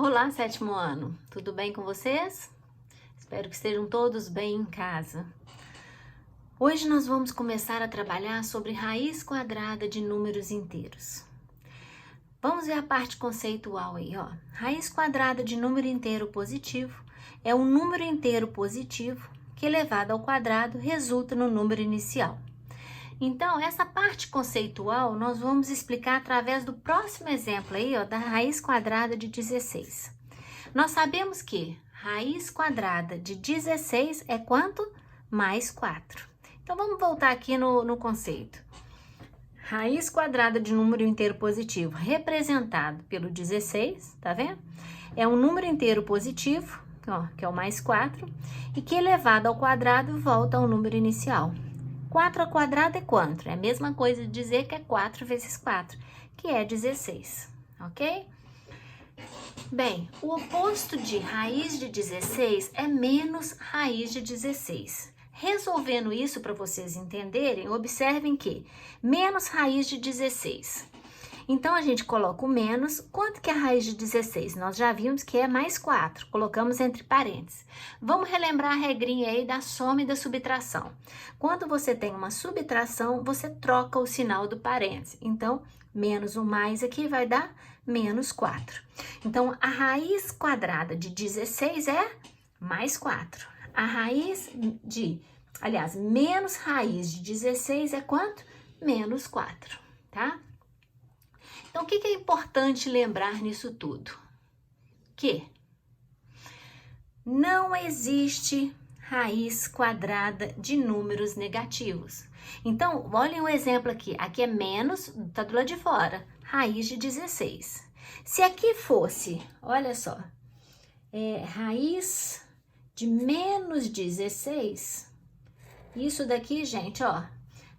Olá, sétimo ano, tudo bem com vocês? Espero que estejam todos bem em casa. Hoje nós vamos começar a trabalhar sobre raiz quadrada de números inteiros. Vamos ver a parte conceitual aí, ó. Raiz quadrada de número inteiro positivo é um número inteiro positivo que elevado ao quadrado resulta no número inicial. Então, essa parte conceitual nós vamos explicar através do próximo exemplo aí, ó, da raiz quadrada de 16. Nós sabemos que raiz quadrada de 16 é quanto? Mais 4. Então, vamos voltar aqui no conceito. Raiz quadrada de número inteiro positivo representado pelo 16, tá vendo? É um número inteiro positivo, ó, que é o mais 4, e que elevado ao quadrado volta ao número inicial. 4 ao quadrado é quanto? É a mesma coisa de dizer que é 4 vezes 4, que é 16, ok? Bem, o oposto de raiz de 16 é menos raiz de 16. Resolvendo isso para vocês entenderem, observem que menos raiz de 16. Então, a gente coloca o menos. Quanto que é a raiz de 16? Nós já vimos que é mais 4. Colocamos entre parênteses. Vamos relembrar a regrinha aí da soma e da subtração. Quando você tem uma subtração, você troca o sinal do parênteses. Então, menos o mais aqui vai dar menos 4. Então, a raiz quadrada de 16 é mais 4. A raiz de, menos raiz de 16 é quanto? Menos 4, tá? Então, o que é importante lembrar nisso tudo? Que não existe raiz quadrada de números negativos. Então, olhem o exemplo aqui. Aqui é menos, tá do lado de fora, raiz de 16. Se aqui fosse, olha só, raiz de menos 16, isso daqui, gente, ó,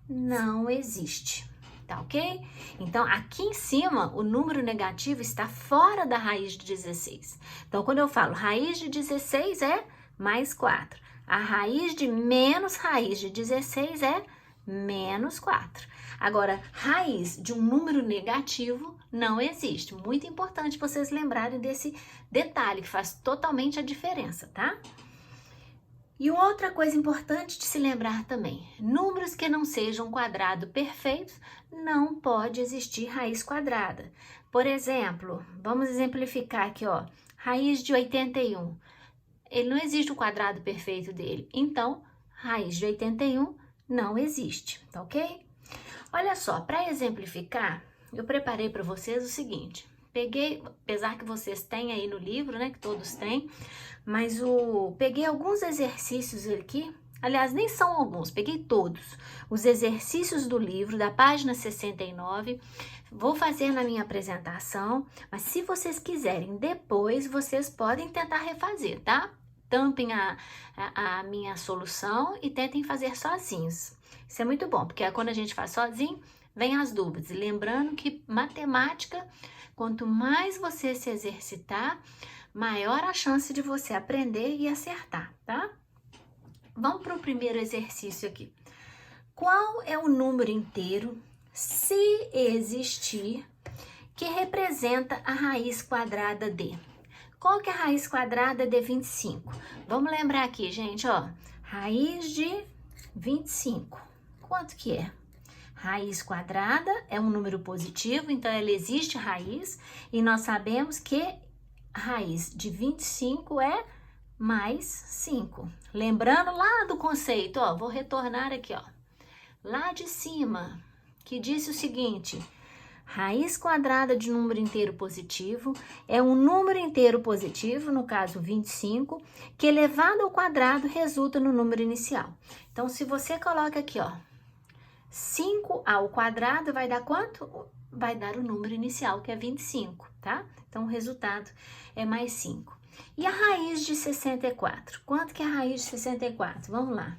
não existe. Tá ok? Então, aqui em cima, o número negativo está fora da raiz de 16. Então, quando eu falo raiz de 16 é mais 4. A raiz de menos raiz de 16 é menos 4. Agora, raiz de um número negativo não existe. Muito importante vocês lembrarem desse detalhe que faz totalmente a diferença, tá? E outra coisa importante de se lembrar também, números que não sejam quadrado perfeitos, não pode existir raiz quadrada. Por exemplo, vamos exemplificar aqui, ó, raiz de 81. Ele não existe o quadrado perfeito dele, então, raiz de 81 não existe, tá ok? Olha só, para exemplificar, eu preparei para vocês o seguinte. Peguei, apesar que vocês têm aí no livro, né, que todos têm, mas peguei alguns exercícios aqui, aliás, nem são alguns, peguei todos, os exercícios do livro, da página 69, vou fazer na minha apresentação, mas se vocês quiserem depois, vocês podem tentar refazer, tá? Tampem a minha solução e tentem fazer sozinhos. Isso é muito bom, porque quando a gente faz sozinho, vem as dúvidas. E lembrando que matemática, quanto mais você se exercitar, maior a chance de você aprender e acertar, tá? Vamos para o primeiro exercício aqui. Qual é o número inteiro, se existir, que representa a raiz quadrada de? Qual que é a raiz quadrada de 25? Vamos lembrar aqui, gente, ó. Raiz de 25. Quanto que é? Raiz quadrada é um número positivo, então ela existe raiz, e nós sabemos que raiz de 25 é mais 5. Lembrando lá do conceito, ó, vou retornar aqui, ó, lá de cima, que disse o seguinte: raiz quadrada de número inteiro positivo é um número inteiro positivo, no caso 25, que elevado ao quadrado resulta no número inicial. Então, se você coloca aqui, ó, 5 ao quadrado vai dar quanto? Vai dar o número inicial, que é 25, tá? Então, o resultado é mais 5. E a raiz de 64? Quanto que é a raiz de 64? Vamos lá.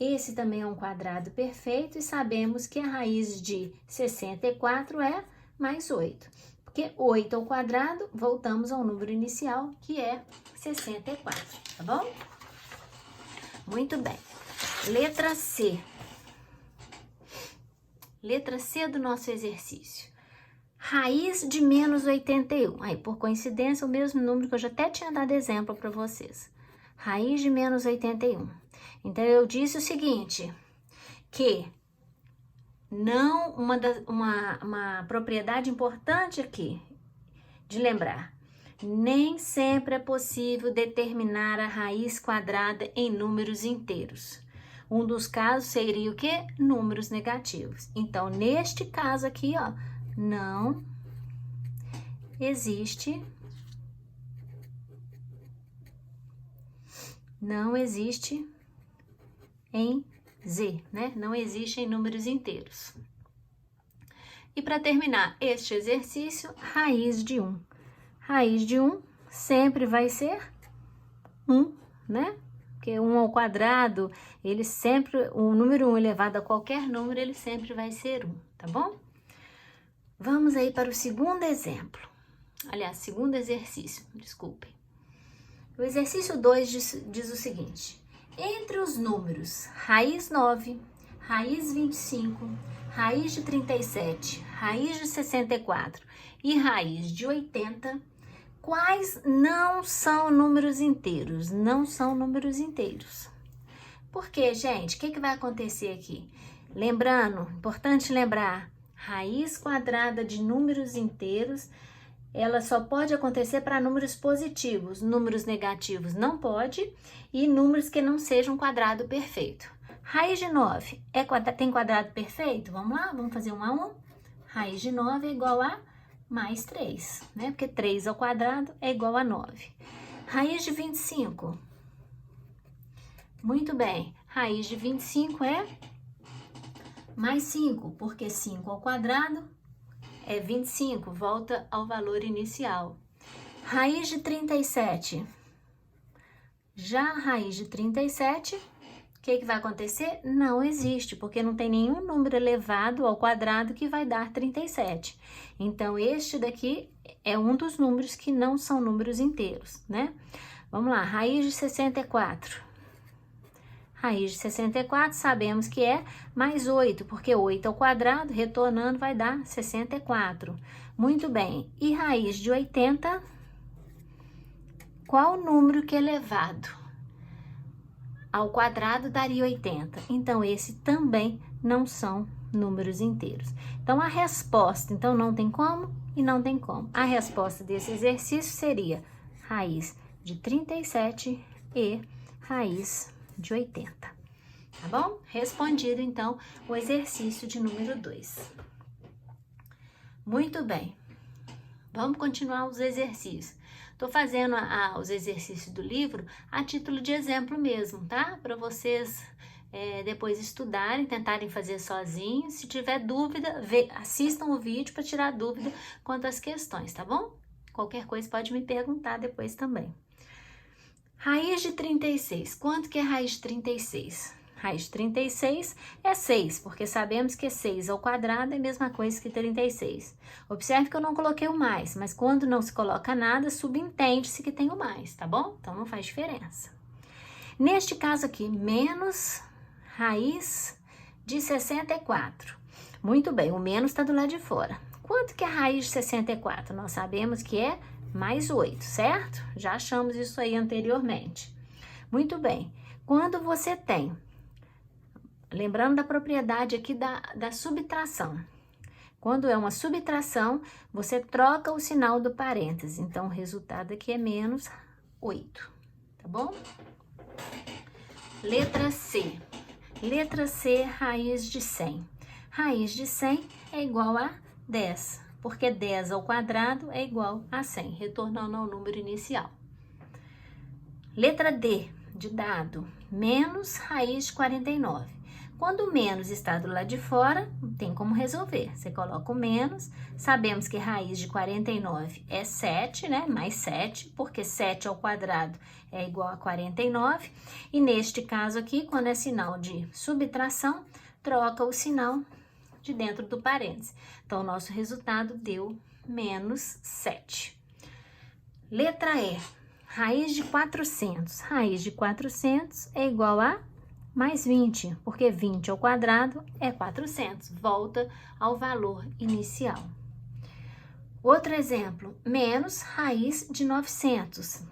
Esse também é um quadrado perfeito e sabemos que a raiz de 64 é mais 8. Porque 8 ao quadrado, voltamos ao número inicial, que é 64, tá bom? Muito bem. Letra C. Letra C do nosso exercício. Raiz de menos 81. Aí, por coincidência, o mesmo número que eu já até tinha dado exemplo para vocês. Raiz de menos 81. Então, eu disse o seguinte, que não uma propriedade importante aqui de lembrar. Nem sempre é possível determinar a raiz quadrada em números inteiros. Um dos casos seria o quê? Números negativos. Então, neste caso aqui, ó, não existe em Z, né? Não existe em números inteiros. E para terminar este exercício, raiz de 1. Raiz de 1 sempre vai ser 1, né? Porque 1 ao quadrado, ele sempre, o número 1 elevado a qualquer número, ele sempre vai ser 1, tá bom? Vamos aí para o segundo exemplo. Aliás, segundo exercício, desculpem. O exercício 2 diz o seguinte. Entre os números raiz 9, raiz 25, raiz de 37, raiz de 64 e raiz de 80, quais não são números inteiros? Não são números inteiros. Por quê, gente? O que vai acontecer aqui? Lembrando, importante lembrar, raiz quadrada de números inteiros, ela só pode acontecer para números positivos. Números negativos não pode e números que não sejam quadrado perfeito. Raiz de 9 tem quadrado perfeito? Vamos lá, vamos fazer 1 a 1. Raiz de 9 é igual a mais 3, né? Porque 3 ao quadrado é igual a 9. Raiz de 25. Muito bem. Raiz de 25 é mais 5, porque 5 ao quadrado é 25, volta ao valor inicial. Raiz de 37. Já a raiz de 37, o que vai acontecer? Não existe, porque não tem nenhum número elevado ao quadrado que vai dar 37. Então, este daqui é um dos números que não são números inteiros, né? Vamos lá, raiz de 64. Raiz de 64, sabemos que é mais 8, porque 8 ao quadrado, retornando, vai dar 64. Muito bem. E raiz de 80, qual número que elevado ao quadrado daria 80? Então, esse também não são números inteiros. Então, a resposta, então, não tem como e não tem como. A resposta desse exercício seria raiz de 37 e raiz de 80, tá bom? Respondido, então, o exercício de número 2. Muito bem, vamos continuar os exercícios. Tô fazendo os exercícios do livro a título de exemplo mesmo, tá? Para vocês depois estudarem, tentarem fazer sozinhos. Se tiver dúvida, assistam o vídeo para tirar dúvida quanto às questões, tá bom? Qualquer coisa pode me perguntar depois também. Raiz de 36. Quanto que é raiz de 36? Raiz de 36 é 6, porque sabemos que 6 ao quadrado é a mesma coisa que 36. Observe que eu não coloquei o mais, mas quando não se coloca nada, subentende-se que tem o mais, tá bom? Então, não faz diferença. Neste caso aqui, menos raiz de 64. Muito bem, o menos está do lado de fora. Quanto que é raiz de 64? Nós sabemos que é mais 8, certo? Já achamos isso aí anteriormente. Muito bem. Quando você tem, lembrando da propriedade aqui da subtração. Quando é uma subtração, você troca o sinal do parêntese. Então, o resultado aqui é menos 8, tá bom? Letra C. Letra C, raiz de 100. Raiz de 100 é igual a 10. Porque 10 ao quadrado é igual a 100, retornando ao número inicial. Letra D, de dado, menos raiz de 49. Quando o menos está do lado de fora, tem como resolver. Você coloca o menos, sabemos que raiz de 49 é 7, né? Mais 7, porque 7 ao quadrado é igual a 49. E neste caso aqui, quando é sinal de subtração, troca o sinal de dentro do parênteses. Então, o nosso resultado deu menos 7. Letra E, raiz de 400. Raiz de 400 é igual a mais 20, porque 20 ao quadrado é 400. Volta ao valor inicial. Outro exemplo, menos raiz de 900.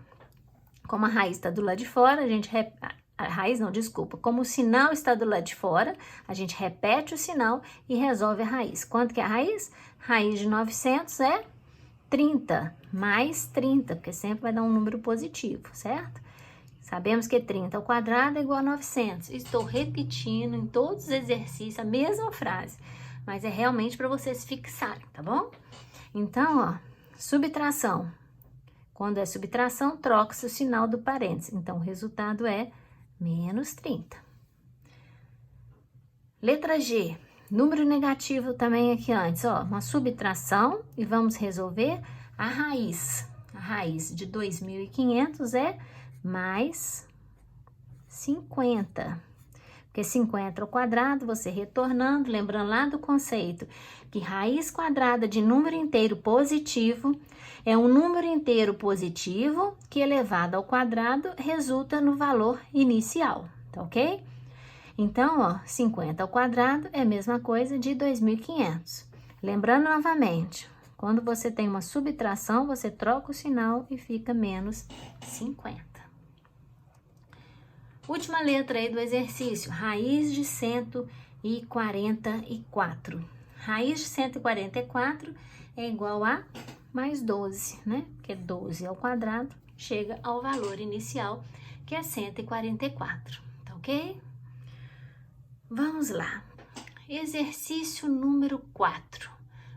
Como a raiz está do lado de fora, como o sinal está do lado de fora, a gente repete o sinal e resolve a raiz. Quanto que é a raiz? Raiz de 900 é 30, mais 30, porque sempre vai dar um número positivo, certo? Sabemos que 30 ao quadrado é igual a 900. Estou repetindo em todos os exercícios a mesma frase, mas é realmente para vocês fixarem, tá bom? Então, ó, subtração. Quando é subtração, troca-se o sinal do parênteses. Então, o resultado é menos 30. Letra G. Número negativo também aqui antes, ó. Uma subtração e vamos resolver a raiz. A raiz de 2.500 é mais 50. Porque 50 ao quadrado, você retornando, lembrando lá do conceito, que raiz quadrada de número inteiro positivo é um número inteiro positivo que elevado ao quadrado resulta no valor inicial, tá ok? Então, ó, 50 ao quadrado é a mesma coisa de 2.500. Lembrando novamente, quando você tem uma subtração, você troca o sinal e fica menos 50. Última letra aí do exercício, raiz de 144. Raiz de 144 é igual a mais 12, né? Porque 12 ao quadrado chega ao valor inicial, que é 144, tá ok? Vamos lá. Exercício número 4.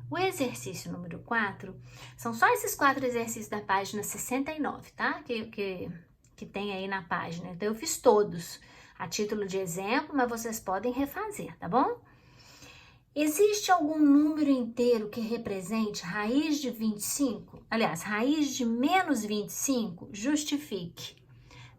O exercício número 4, são só esses 4 exercícios da página 69, tá? Que tem aí na página. Então, eu fiz todos a título de exemplo, mas vocês podem refazer, tá bom? Existe algum número inteiro que represente raiz de 25? Aliás, raiz de menos 25? Justifique.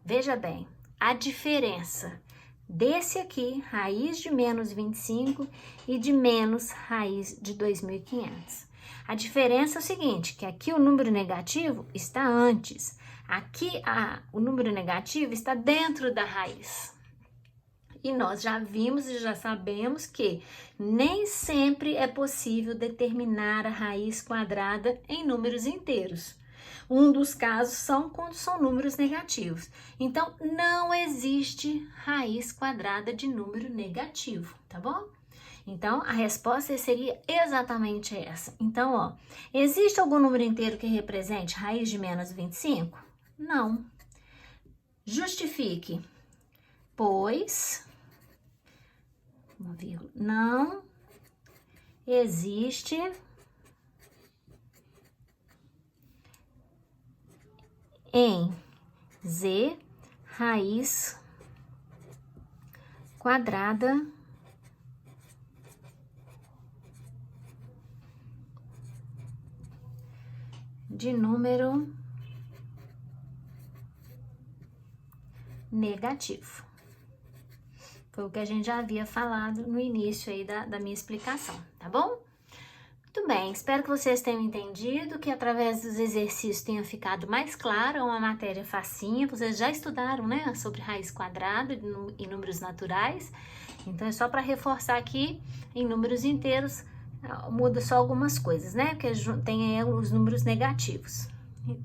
Veja bem, a diferença desse aqui, raiz de menos 25, e de menos raiz de 2.500. A diferença é o seguinte, que aqui o número negativo está antes. Aqui, o número negativo está dentro da raiz. E nós já vimos e já sabemos que nem sempre é possível determinar a raiz quadrada em números inteiros. Um dos casos são quando são números negativos. Então, não existe raiz quadrada de número negativo, tá bom? Então, a resposta seria exatamente essa. Então, ó, existe algum número inteiro que represente raiz de menos 25? Não. Justifique. Pois, uma vírgula, não existe em Z raiz quadrada de número negativo. Foi o que a gente já havia falado no início aí da minha explicação, tá bom? Muito bem, espero que vocês tenham entendido, que através dos exercícios tenha ficado mais claro, é uma matéria facinha, vocês já estudaram, né, sobre raiz quadrada e números naturais, então é só para reforçar aqui, em números inteiros, muda só algumas coisas, né, porque tem aí os números negativos,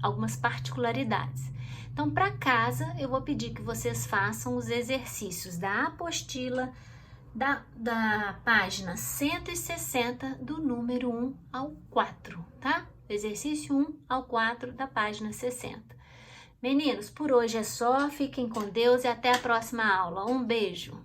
algumas particularidades. Então, para casa, eu vou pedir que vocês façam os exercícios da apostila da página 160, do número 1 ao 4, tá? Exercício 1 ao 4 da página 60. Meninos, por hoje é só. Fiquem com Deus e até a próxima aula. Um beijo!